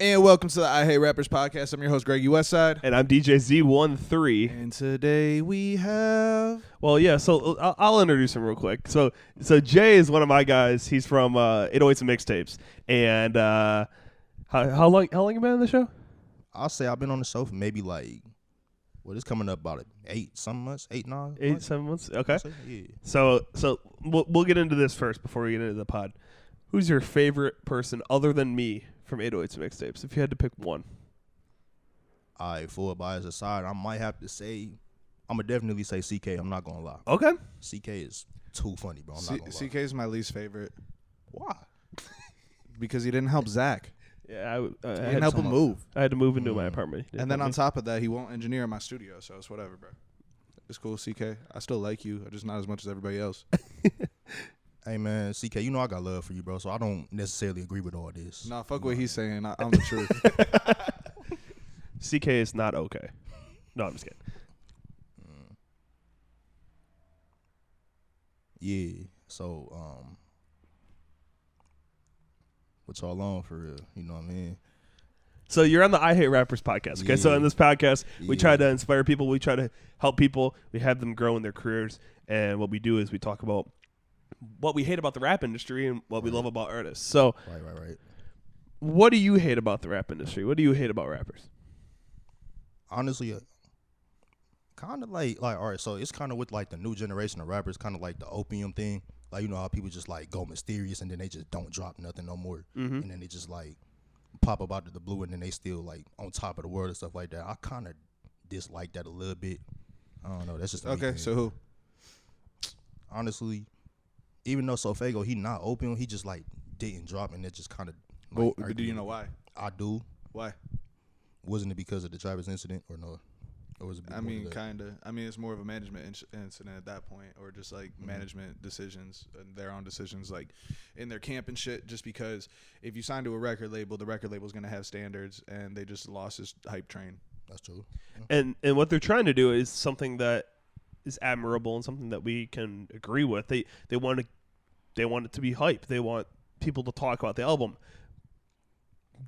And welcome to the I Hate Rappers podcast. I'm your host, Greg Westside. And I'm DJ Z13. And today we have... Well, yeah, so I'll introduce him real quick. So Jay is one of my guys. He's from 808s and Mixtapes. And how long you been on the show? I'll say I've been on the show for maybe it's coming up about 8 months, 8, 9 8, 7 months? Okay. Yeah. So we'll get into this first before we get into the pod. Who's your favorite person other than me from 808s and Mixtapes, if you had to pick one? All right, full bias aside, I might have to say, I'm going to definitely say CK. I'm not going to lie. Okay. CK is too funny, bro. I'm not going to lie. CK is my least favorite. Why? Because he didn't help Zach. Yeah, He didn't help him move. I had to move into my apartment. And then on top of that, he won't engineer in my studio, so it's whatever, bro. It's cool, CK. I still like you, just not as much as everybody else. Hey, man, CK, you know I got love for you, bro, so I don't necessarily agree with all this. Nah, fuck what he's saying. I'm the truth. CK is not okay. No, I'm just kidding. Yeah, so, what y'all on for real? You know what I mean? So you're on the I Hate Rappers podcast, okay? Yeah. So in this podcast, we try Yeah. to inspire people. We try to help people. We have them grow in their careers. And what we do is we talk about what we hate about the rap industry and what we love about artists. So Right. what do you hate about the rap industry? What do you hate about rappers? Honestly, kind of like all right, so it's kind of with like the new generation of rappers, kind of like the opium thing. Like, you know how people just like go mysterious and then they just don't drop nothing no more. Mm-hmm. And then they just like pop up out of the blue and then they still like on top of the world and stuff like that. I kind of dislike that a little bit. I don't know. That's just Okay, so who? honestly, even though Sofego, he not opium, he just like didn't drop and it just kind of like, Do you know why? I do. Why? Wasn't it because of the Travis incident or no? Or was it I mean, kind kind of. I mean, it's more of a management incident at that point, or just like management decisions, and their own decisions, like in their camp and shit. Just because if you sign to a record label, the record label's gonna have standards, and they just lost his hype train. That's true. And what they're trying to do is something that is admirable and something that we can agree with. They want it to be hype. They want people to talk about the album.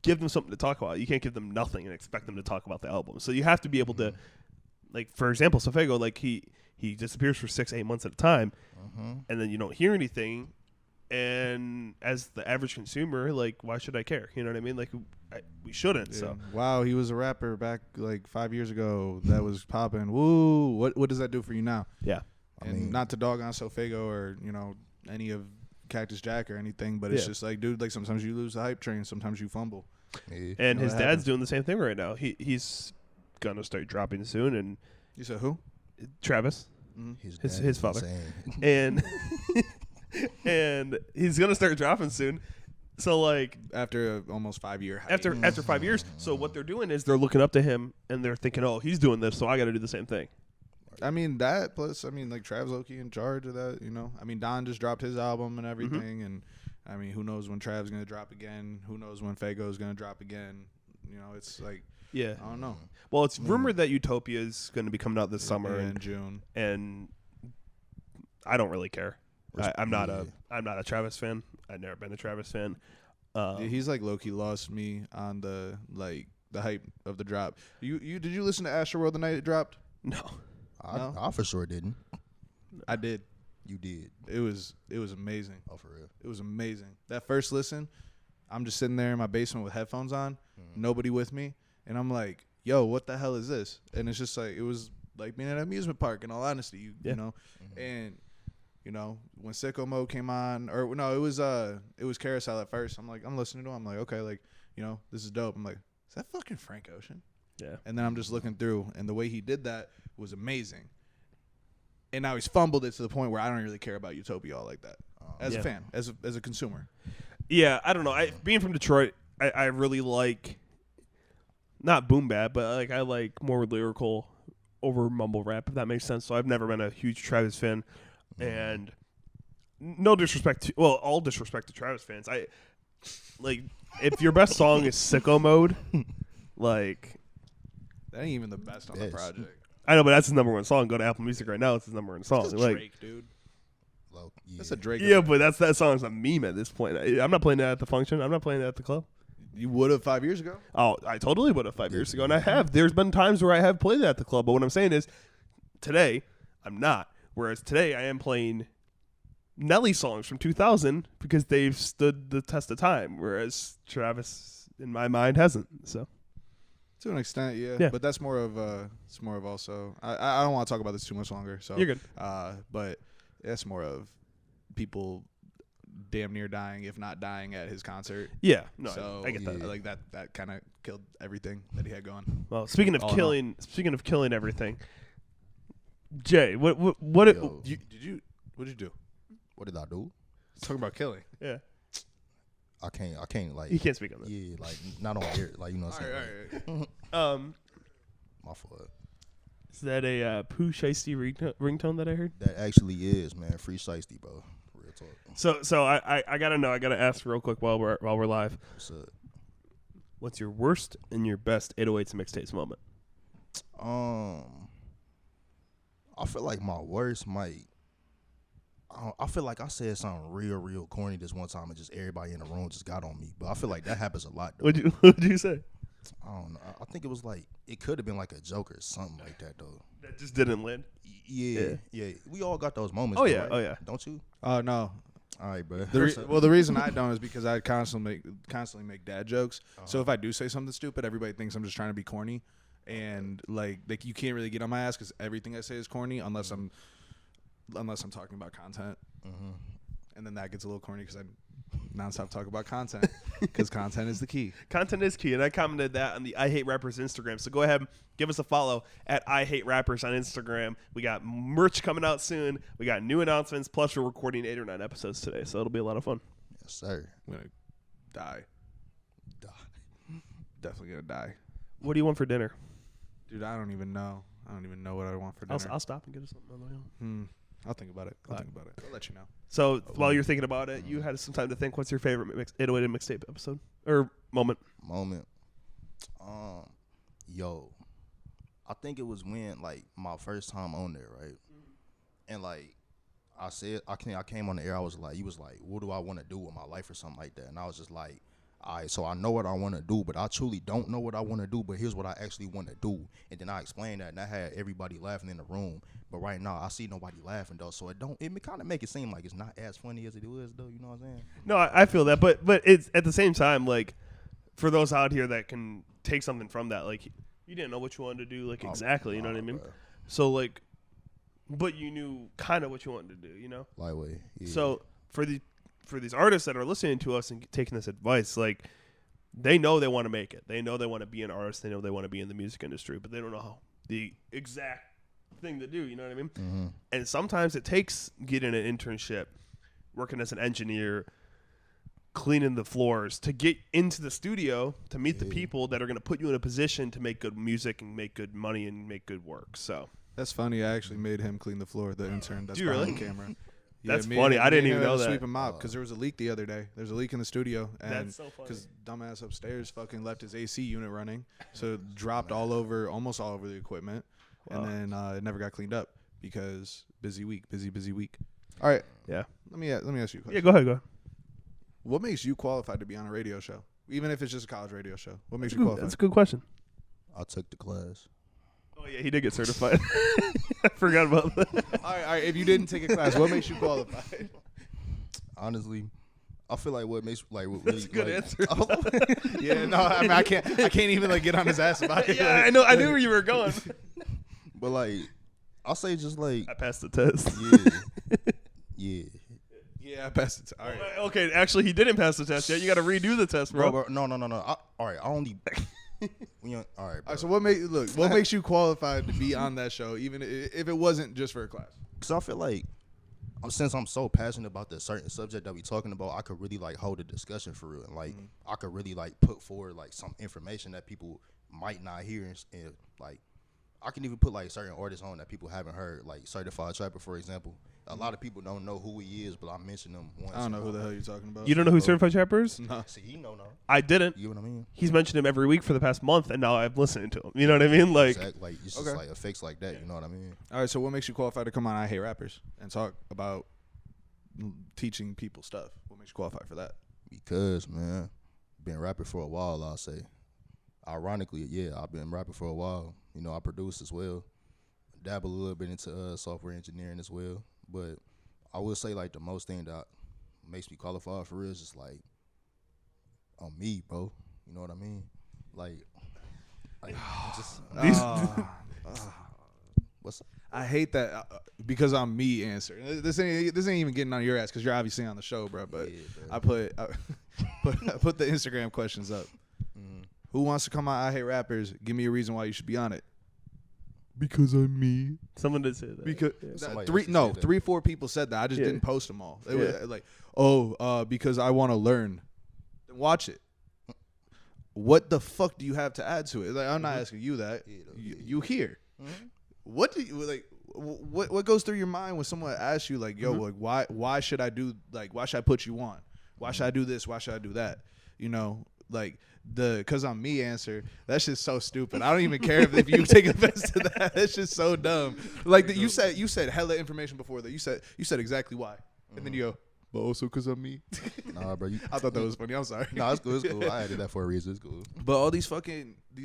Give them something to talk about. You can't give them nothing and expect them to talk about the album. So you have to be able to, like, for example, Sofego, like he disappears for 6-8 months at a time, and then you don't hear anything. And as the average consumer, like, why should I care? You know what I mean? Like, we shouldn't. Yeah. So Wow, he was a rapper back like 5 years ago that was popping. Woo! What does that do for you now? yeah, And mean- not to dog on Sofego or any of Cactus Jack or anything, but it's Yeah. just like, dude, like sometimes you lose the hype train, sometimes you fumble. Yeah. and know his what dad's happens. doing the same thing right now. He's gonna start dropping soon, and You said who? Travis. His His dad father. insane. and and he's gonna start dropping soon. So like After almost 5-year hype. after 5 years, so what they're doing is they're looking up to him and they're thinking, oh, he's doing this, so I got to do the same thing. I mean that plus like Travis Oki in charge of that. I mean Don just dropped his album and everything, and I mean who knows when Trav's gonna drop again? Who knows when Fago's gonna drop again? It's like Yeah. I don't know. Well, it's rumored that Utopia is going to be coming out this summer, in June. and I don't really care. I'm not Yeah. a Travis fan. I've never been a Travis fan. Yeah, he's like low key lost me on the hype of the drop. You did you listen to Astroworld the night it dropped? No. No? I for sure didn't. I did. You did. It was amazing. Oh, for real. It was amazing. That first listen, I'm just sitting there in my basement with headphones on, nobody with me, and I'm like, yo, what the hell is this? And it's just like, it was like being at an amusement park, in all honesty, you know? And, when Sicko Mode came on, or no, it was Carousel at first. I'm listening to him. I'm like, okay, like, this is dope. I'm like, is that fucking Frank Ocean? Yeah. And then I'm just looking through, and the way he did that was amazing. And now he's fumbled it to the point where I don't really care about Utopia all like that. As a Yeah. fan, as a consumer. Yeah, I don't know. Being from Detroit, I really like not boom bap, but like I like more lyrical over mumble rap, if that makes sense. So I've never been a huge Travis fan, and no disrespect to, well, all disrespect to Travis fans. I like if your best song is Sicko Mode, like That ain't even the best on the Yes. project. I know, but that's his number one song. Go to Apple Music right now; it's his number one song. That's a Like, Drake, dude. Low, yeah. That's a Drake. yeah, but that song's a meme at this point. I'm not playing that at the function. I'm not playing that at the club. You would have 5 years ago. Oh, I totally would have 5 years ago, and I have. There's been times where I have played that at the club, but what I'm saying is, today I'm not. Whereas today I am playing Nelly songs from 2000 because they've stood the test of time. Whereas Travis, in my mind, hasn't. So To an extent, yeah. Yeah. But that's more of also. I don't want to talk about this too much longer. So you're good. But that's more of people damn near dying, if not dying, at his concert. Yeah, no, So I get that. Like that kind of killed everything that he had going. Well, speaking of All in killing everything, Jay, what Yo. What did you do? What did I do? Talking about killing. Yeah, I can't like. you can't speak on that. Yeah, like not on air, like you know what I'm saying. All right. My fault. Is that a Pooh Shiesty ringtone that I heard? That actually is, man. Free shiesty, bro. Real talk. So I gotta know. I gotta ask real quick while we're live. What's up? What's your worst and your best 808s mixtapes moment? I feel like my worst might. I feel like I said something real corny this one time, and just everybody in the room just got on me. But I feel like that happens a lot. Though. What'd you say? I don't know. I think it was like it could have been like a joke or something like that though. That just didn't land. Yeah. We all got those moments. Oh though, yeah, right? oh yeah. Don't you? Oh no. All right, bro. The reason I don't is because I constantly make dad jokes. So if I do say something stupid, everybody thinks I'm just trying to be corny, and like you can't really get on my ass because everything I say is corny unless I'm talking about content, and then that gets a little corny because I nonstop talk about content because content is the key. Content is key, and I commented that on the I Hate Rappers Instagram. So go ahead and give us a follow at I Hate Rappers on Instagram. We got merch coming out soon. We got new announcements. Plus, we're recording 8 or 9 episodes today, so it'll be a lot of fun. Yes, sir. I'm gonna die. Definitely gonna die, What do you want for dinner? dude. I don't even know. I don't even know what I want for dinner. I'll stop and get us something on the way home. I'll think about it. I'll let you know. So while you're thinking about it, you had some time to think. What's your favorite 808 mixtape episode or moment? Yo, I think it was when like my first time on there, right? And like I said, I came on the air. I was like, you was like, what do I want to do with my life or something like that? And I was just like, all right, so I know what I want to do, but I truly don't know what I want to do. But here's what I actually want to do. And then I explained that, and I had everybody laughing in the room. But right now, I see nobody laughing though, so it kind of make it seem like it's not as funny as it was though. You know what I'm saying? No, I feel that, but it's at the same time, like for those out here that can take something from that, like you didn't know what you wanted to do, like exactly, you know what I mean? Bro. So like, but you knew kind of what you wanted to do, you know? Lightweight. Yeah. So for these artists that are listening to us and taking this advice, like they know they want to make it, they know they want to be an artist, they know they want to be in the music industry, but they don't know how the exact thing to do, you know what I mean? Mm-hmm. And sometimes it takes getting an internship, working as an engineer, cleaning the floors to get into the studio to meet the people that are going to put you in a position to make good music and make good money and make good work. So That's funny. I actually made him clean the floor, the intern that's Do you behind really? the camera. That's me funny. and- I didn't me even and him know had to that. Sweep him out because there was a leak the other day. There's a leak in the studio, and That's so funny. because dumbass upstairs fucking left his AC unit running, so it dropped almost all over the equipment, Wow. and then it never got cleaned up because busy week. All right, Yeah. let me ask you a Yeah, question. go ahead. What makes you qualified to be on a radio show, even if it's just a college radio show? What makes you That's qualified? a good question. I took the class. Oh, yeah, he did get certified. I forgot about that. all right. If you didn't take a class, what makes you qualified? Honestly, I feel like what makes like what really That's a good like, answer. Yeah, no, I mean I can't even like get on his ass about it. Yeah, I know. I knew where you were going. But like, I'll say just like I passed the test. yeah. Yeah, I passed it. All right. Okay, actually, he didn't pass the test yet. You got to redo the test, bro. Bro, no. All right, I only. All right, bro. All right, so what makes you qualified to be on that show, even if it wasn't just for a class? Because I feel like since I'm so passionate about the certain subject that we talking about, I could really like hold a discussion for real, and like I could really like put forward like some information that people might not hear, and like I can even put like certain artists on that people haven't heard, like Certified Trapper, for example. A lot of people don't know who he is, but I mentioned him once. I don't know who the hell you're talking about. You don't know who Certified Trapper is? No. See, he know now. I didn't. You know what I mean? He's mentioned him every week for the past month, and now I'm listening to him. You know what I mean? Like, Exactly. Like it's just Okay. like effects like that. You know what I mean? All right, so what makes you qualified to come on I Hate Rappers and talk about teaching people stuff? What makes you qualified for that? Because man, been rapping for a while, I'll say. Ironically, yeah, I've been rapping for a while. You know, I produce as well. Dabble a little bit into software engineering as well. But I will say, like, the most thing that makes me qualify for real is just, like, on me, bro. You know what I mean? Like just what's I hate that because I'm me answer. This ain't even getting on your ass because you're obviously on the show, bro. But yeah, bro. I put the Instagram questions up. Mm-hmm. Who wants to come on I Hate Rappers? Give me a reason why you should be on it. Because I'm me. Someone did say that. Because Somebody three, else no, said that. 3, 4 people said that. I just Yeah. didn't post them all. It Yeah. was like, because I want to learn. Then watch it. What the fuck do you have to add to it? Like, I'm not asking you that. You hear. Mm-hmm. What do you like? What goes through your mind when someone asks you like, yo, like why should I do like why should I put you on? Why should I do this? Why should I do that? You know, like the "cause I'm me" answer. That's just so stupid. I don't even care if you take offense to that. That's just so dumb. Like you said hella information before that. You said exactly why, and then you go, but also "cause I'm me." Nah, bro. I thought that was funny. I'm sorry. Nah, it's cool. It's cool. I added that for a reason. It's cool. But all these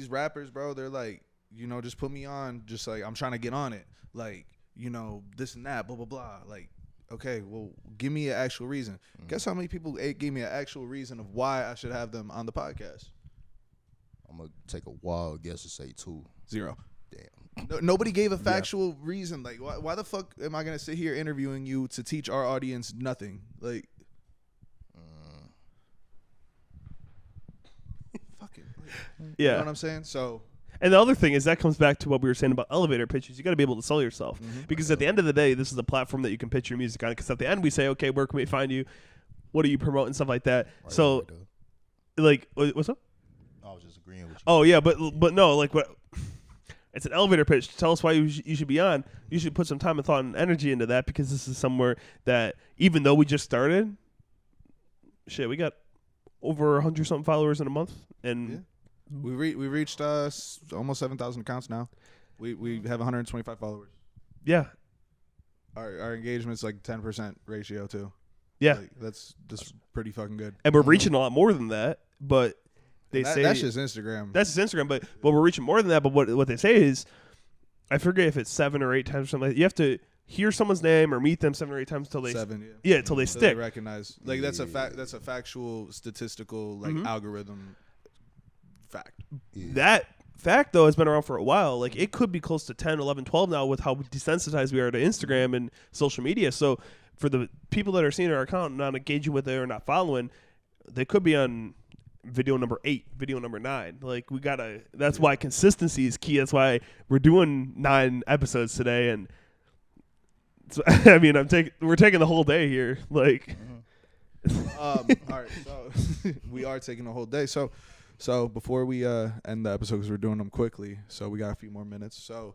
rappers, bro, they're like, you know, just put me on. Just like, I'm trying to get on it. Like, you know, this and that, blah, blah, blah. Like, okay, well, give me an actual reason. Guess how many people gave me an actual reason of why I should have them on the podcast? I'm going to take a wild guess to say 2. 0. Damn. Nobody gave a factual reason. Like, why the fuck am I going to sit here interviewing you to teach our audience nothing? Like, fucking. Yeah. You know what I'm saying? So. And the other thing is that comes back to what we were saying about elevator pitches. You got to be able to sell yourself because at the end of the day, this is a platform that you can pitch your music on. Because at the end, we say, okay, where can we find you? What do you promote and stuff like that? Right, So, right, like, what's up? I was just agreeing with you. Oh yeah, but no, like what? It's an elevator pitch. Tell us why you should be on. You should put some time and thought and energy into that because this is somewhere that even though we just started, shit, we got over 100-something followers in a month, and. Yeah. We reached almost 7,000 accounts now. We have 125 followers. Yeah. Our engagement's like 10% ratio too. Yeah. Like, that's pretty fucking good. And we're reaching a lot more than that, but they say that's just Instagram. That's just Instagram, but we're reaching more than that. But what they say is, I forget if it's 7 or 8 times or something. Like that. You have to hear someone's name or meet them 7 or 8 times until they 7. until they So stick. recognize like that's a fact. That's a factual statistical like algorithm fact. Yeah. That fact though has been around for a while. Like it could be close to 10, 11, 12 now with how desensitized we are to Instagram and social media. So for the people that are seeing our account and not engaging with it or not following, they could be on video number 8, video number 9. Like we gotta. That's why consistency is key. That's why we're doing 9 episodes today. And so, I mean, we're taking the whole day here. Like, All right, so we are taking a whole day. So before we end the episode, because we're doing them quickly, so we got a few more minutes. So,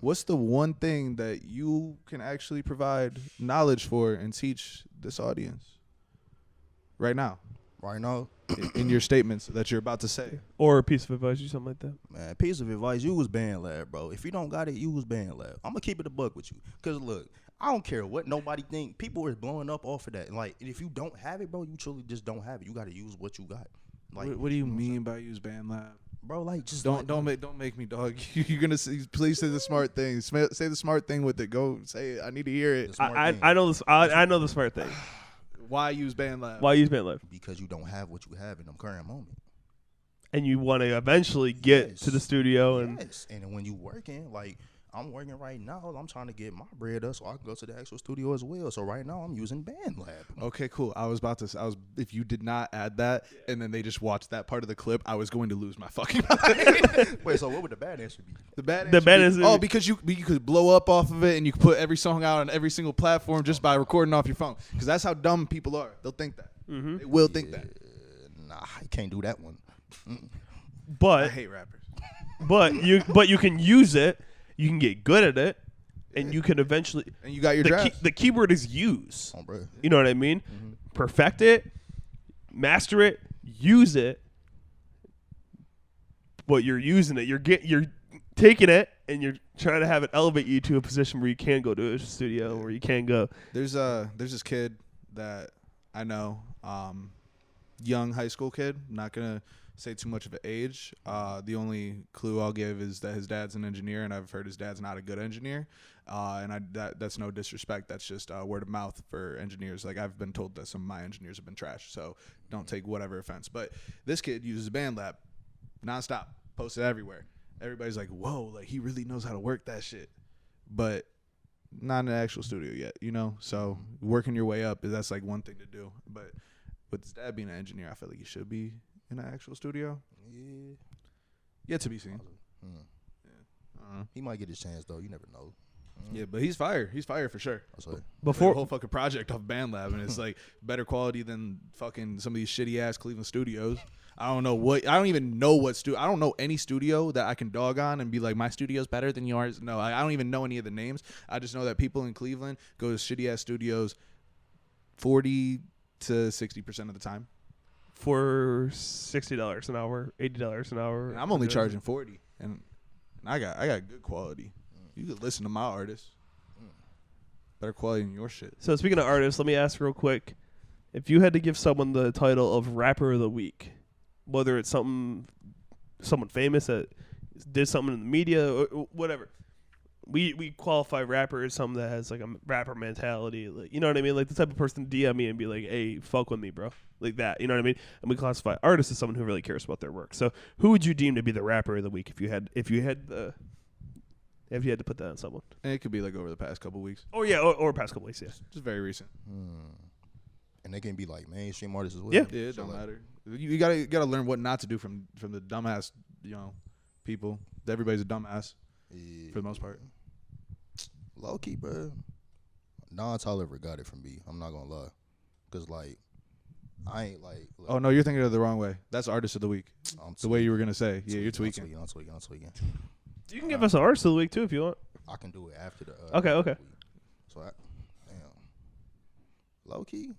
what's the one thing that you can actually provide knowledge for and teach this audience right now? Right now, In your statements that you're about to say. or a piece of advice or something like that. man, piece of advice, use BandLab, bro. If you don't got it, use BandLab. I'm going to keep it a buck with you. Because, look, I don't care what nobody think. People are blowing up off of that. And, like, if you don't have it, bro, you truly just don't have it. You got to use what you got. Like, What do you mean by use BandLab? bro, like, just Don't make me, dog. You're gonna please say the smart thing. Say the smart thing with it. Go say it. I need to hear it. The smart thing. I know this. I know the smart thing. Why use BandLab? Why use BandLab? Because you don't have what you have in the current moment. And you want to eventually get to the studio and Yes, and when you working, like I'm working right now, I'm trying to get my bread up so I can go to the actual studio as well. So right now I'm using BandLab. Okay, cool. If you did not add that, and then they just watched that part of the clip, I was going to lose my fucking mind. Wait, so what would the bad answer be? The bad answer- Oh, because you could blow up off of it, and you could put every song out on every single platform just by recording off your phone. Because that's how dumb people are. They'll think that. They will think that. Nah, I can't do that one. I but hate rappers. you can use it. You can get good at it, and you can eventually. And you got your draft. The keyword is use. Oh, bro. You know what I mean? Perfect it, master it, use it. But you're using it. You're taking it, and you're trying to have it elevate you to a position where you can go to a studio, where you can go. There's this kid that I know. young high school kid. Not gonna say too much of an age. The only clue I'll give is that his dad's an engineer, and I've heard his dad's not a good engineer. And that's no disrespect. That's just word of mouth for engineers. Like, I've been told that some of my engineers have been trash, so don't take whatever offense. But this kid uses BandLab nonstop, posted everywhere. Everybody's like, whoa, like he really knows how to work that shit. But not in the actual studio yet, you know? So working your way up, that's like one thing to do. But with his dad being an engineer, I feel like he should be in an actual studio. Yeah. Yet to be seen. Yeah. He might get his chance though. You never know. Yeah, but he's fire. He's fire for sure. Before the whole fucking project off BandLab, and it's like better quality than fucking some of these shitty ass Cleveland studios. I don't even know what studio. I don't know any studio that I can dog on and be like, my studio's better than yours. No, I don't even know any of the names. I just know that people in Cleveland go to shitty ass studios 40 to 60% of the time. for $60 an hour, $80 an hour. And I'm only charging 40, and I got good quality. You could listen to my artists. Better quality than your shit. So speaking of artists, let me ask real quick: if you had to give someone the title of Rapper of the Week, whether it's someone famous that did something in the media or whatever, we qualify rapper as someone that has like a rapper mentality, like, you know what I mean, like the type of person to DM me and be like, "Hey, fuck with me, bro," like that, you know what I mean? And we classify artists as someone who really cares about their work. So who would you deem to be the Rapper of the Week if you had to put that on someone? And it could be like over the past couple weeks. Oh yeah, or past couple weeks, yeah. Just very recent. And they can be like mainstream artists as well. Yeah. Yeah, it don't matter. You gotta learn what not to do from the dumbass, people. Everybody's a dumbass for the most part. Low key, bro. Don Toliver got it from me. I'm not gonna lie, cause like I ain't like. Oh no, you're thinking of it the wrong way. That's Artist of the Week. The way you were gonna say. Yeah, you're tweaking. I'm tweaking. You can give us an artist of the week too if you want. I can do it after the. Okay. Week. So low key,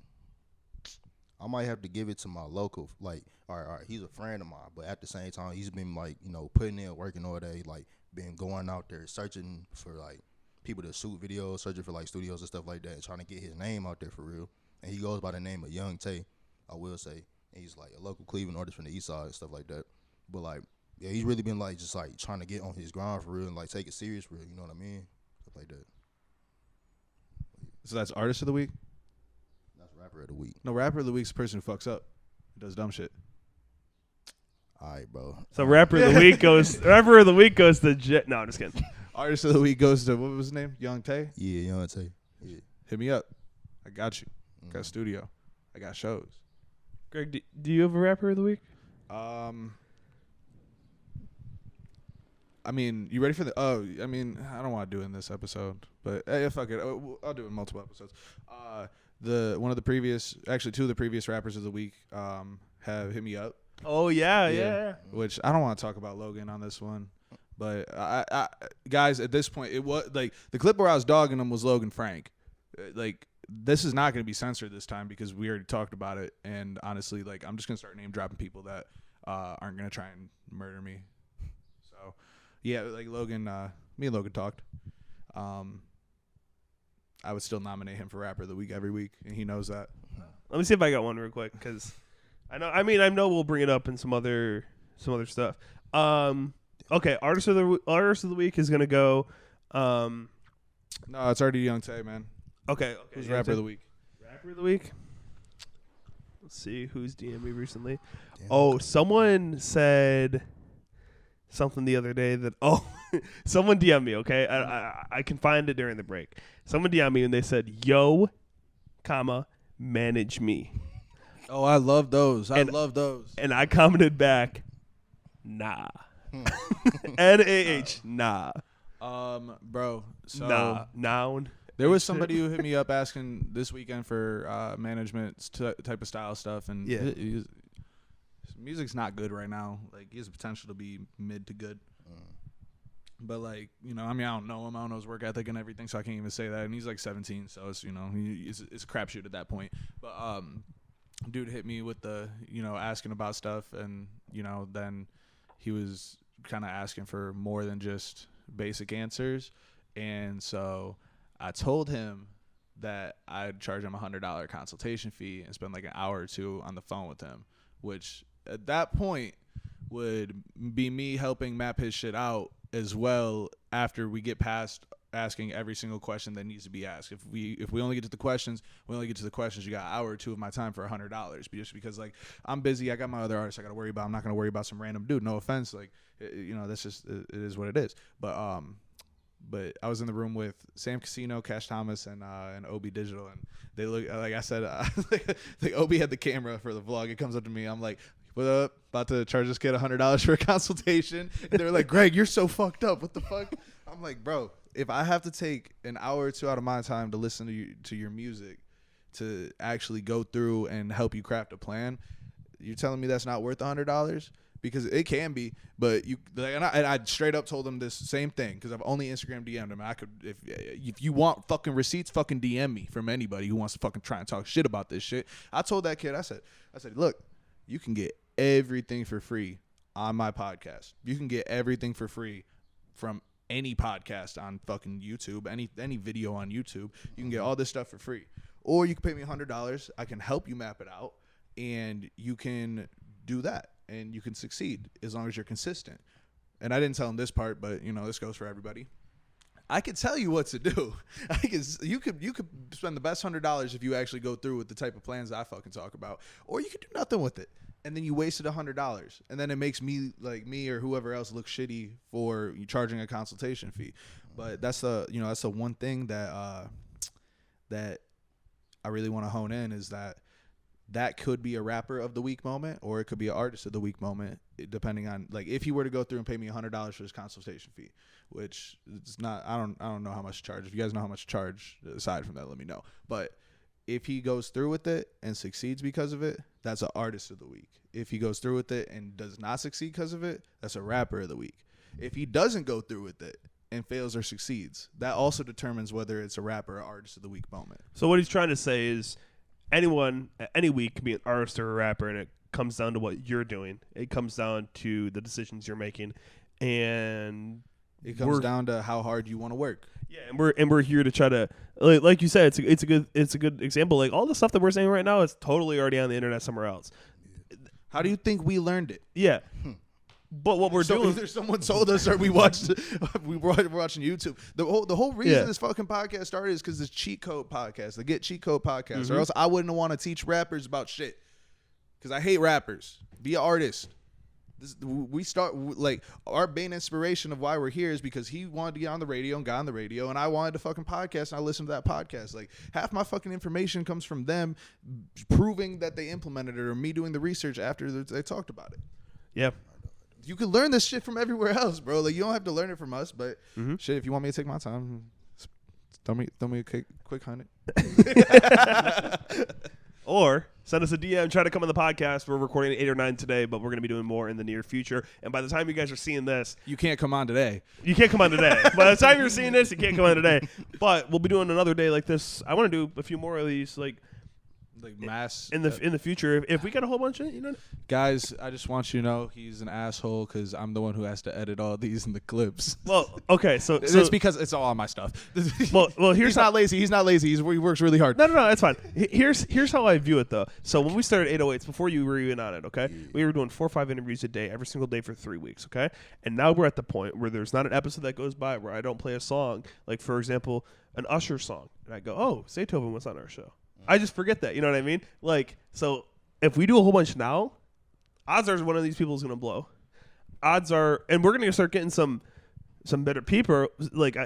I might have to give it to my local. Like, all right, he's a friend of mine, but at the same time, he's been like, putting in, working all day, like, been going out there searching for like people to shoot videos, searching for like studios and stuff like that, and trying to get his name out there for real. And he goes by the name of Young Tay, I will say. And he's like a local Cleveland artist from the East Side and stuff like that. But like, yeah, he's really been like just like trying to get on his grind for real and like take it serious for real. You know what I mean? Stuff like that. So that's Artist of the Week? That's Rapper of the Week. No, Rapper of the Week's the person who fucks up. Does dumb shit. All right, bro. So Rapper of the Week goes to Jet. No, I'm just kidding. Artist of the Week goes to, what was his name? Young Tay? Yeah, Young Tay. Yeah. Hit me up. I got you. Got a studio. I got shows. Greg, do you have a Rapper of the Week? I mean, you ready for the? Oh, I mean, I don't want to do it in this episode, but hey, fuck it. I'll do it in multiple episodes. Two of the previous rappers of the week have hit me up. Oh yeah. Which I don't want to talk about Logan on this one, but I guys, at this point, it was like the clip where I was dogging him was Logan Frank. Like, this is not going to be censored this time because we already talked about it, and honestly, like, I'm just gonna start name dropping people that aren't gonna try and murder me. So. Yeah, like Logan, me and Logan talked. I would still nominate him for Rapper of the Week every week, and he knows that. Let me see if I got one real quick, because I know we'll bring it up in some other stuff. Okay, Artist of the Week is gonna go. No, it's already Young Tay, man. Okay. Who's Rapper of the Week? Rapper of the Week. Let's see who's DM'd me recently. Oh, someone said something the other day that someone DM'd me, okay? I can find it during the break. Someone DM'd me and they said, "Yo, manage me." Oh, I love those. I love those. And I commented back, "Nah." NAH, nah. Bro, so nah, noun. There was somebody who hit me up asking this weekend for management type of style stuff, and his music's not good right now. Like, he has the potential to be mid to good. But, like, I don't know him. I don't know his work ethic and everything, so I can't even say that. And he's, like, 17, so it's, it's a crapshoot at that point. But dude hit me with the, asking about stuff, and, then he was kind of asking for more than just basic answers. And so I told him that I'd charge him $100 consultation fee and spend like an hour or two on the phone with him, which at that point would be me helping map his shit out as well after we get past asking every single question that needs to be asked. If we only get to the questions, we only get to the questions. You got an hour or two of my time for $100, just because like I'm busy. I got my other artists I got to worry about. I'm not going to worry about some random dude. No offense. Like, that's just, it is what it is. But I was in the room with Sam Casino, Cash Thomas, and Obi Digital, and they look, like I said, like Obi had the camera for the vlog. It comes up to me. I'm like, what up? About to charge this kid $100 for a consultation. And they're like, Greg, you're so fucked up. What the fuck? I'm like, bro, if I have to take an hour or two out of my time to listen to your music, to actually go through and help you craft a plan, you're telling me that's not worth $100? Because it can be, but you, like, and I straight up told them this same thing, because I've only Instagram DM'd them. I could, if you want fucking receipts, fucking DM me from anybody who wants to fucking try and talk shit about this shit. I told that kid, I said, look, you can get everything for free on my podcast. You can get everything for free from any podcast on fucking YouTube, any video on YouTube. You can get all this stuff for free, or you can pay me $100. I can help you map it out, and you can do that, and you can succeed as long as you're consistent. And I didn't tell him this part, but this goes for everybody. I could tell you what to do. You could spend the best $100 if you actually go through with the type of plans that I fucking talk about, or you could do nothing with it, and then you wasted $100, and then it makes me or whoever else look shitty for you charging a consultation fee. But that's the one thing that that I really want to hone in, is that could be a rapper of the week moment, or it could be an artist of the week moment, depending on, like, if he were to go through and pay me $100 for his consultation fee, which it's not, I don't know how much to charge. If you guys know how much to charge aside from that, let me know. But if he goes through with it and succeeds because of it, that's an artist of the week. If he goes through with it and does not succeed because of it, that's a rapper of the week. If he doesn't go through with it and fails or succeeds, that also determines whether it's a rapper or artist of the week moment. So what he's trying to say is, anyone any week can be an artist or a rapper, and it comes down to what you're doing. It comes down to the decisions you're making, and it comes down to how hard you want to work. Yeah, and we're here to try to, like you said, it's a good example. Like, all the stuff that we're saying right now is totally already on the internet somewhere else. How do you think we learned it? Yeah. But what we're doing, either someone told us or we watched we were watching YouTube. The whole reason this fucking podcast started is because this Cheat Code podcast, the Get Cheat Code podcast, or else I wouldn't want to teach rappers about shit, because I hate rappers. Be an artist. We start, like, our main inspiration of why we're here is because he wanted to get on the radio and got on the radio, and I wanted to fucking podcast, and I listened to that podcast. Like, half my fucking information comes from them proving that they implemented it, or me doing the research after they talked about it. Yeah. You can learn this shit from everywhere else, bro. Like, you don't have to learn it from us, but shit, if you want me to take my time, throw me a quick $100. Or send us a DM, try to come on the podcast. We're recording 8 or 9 today, but we're going to be doing more in the near future. And by the time you guys are seeing this, you can't come on today. You can't come on today. By the time you're seeing this, you can't come on today. But we'll be doing another day like this. I want to do a few more of these, like mass in the future. If we got a whole bunch of, guys, I just want you to know he's an asshole, because I'm the one who has to edit all these in the clips. Well, okay, so it's because it's all on my stuff. Well, here's not lazy. He's not lazy. He works really hard. No, that's fine. Here's how I view it, though. So when we started 808s, before you were even on it, okay, we were doing 4 or 5 interviews a day, every single day for 3 weeks, okay, and now we're at the point where there's not an episode that goes by where I don't play a song, like, for example, an Usher song, and I go, oh, Zaytoven was on our show. I just forget that, you know what I mean? Like, so if we do a whole bunch now, odds are one of these people is going to blow. Odds are, and we're going to start getting some better people. Like,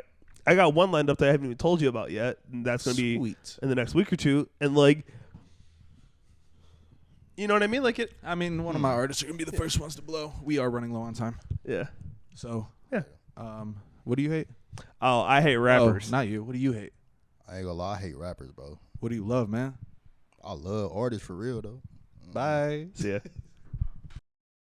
I got one lined up that I haven't even told you about yet, and that's going to be in the next week or two. And, like, you know what I mean? Like, one of my artists are going to be the first ones to blow. We are running low on time. Yeah. So, yeah. What do you hate? Oh, I hate rappers. Oh, not you. What do you hate? I ain't gonna lie, I hate rappers, bro. What do you love, man? I love artists for real, though. Bye. See ya.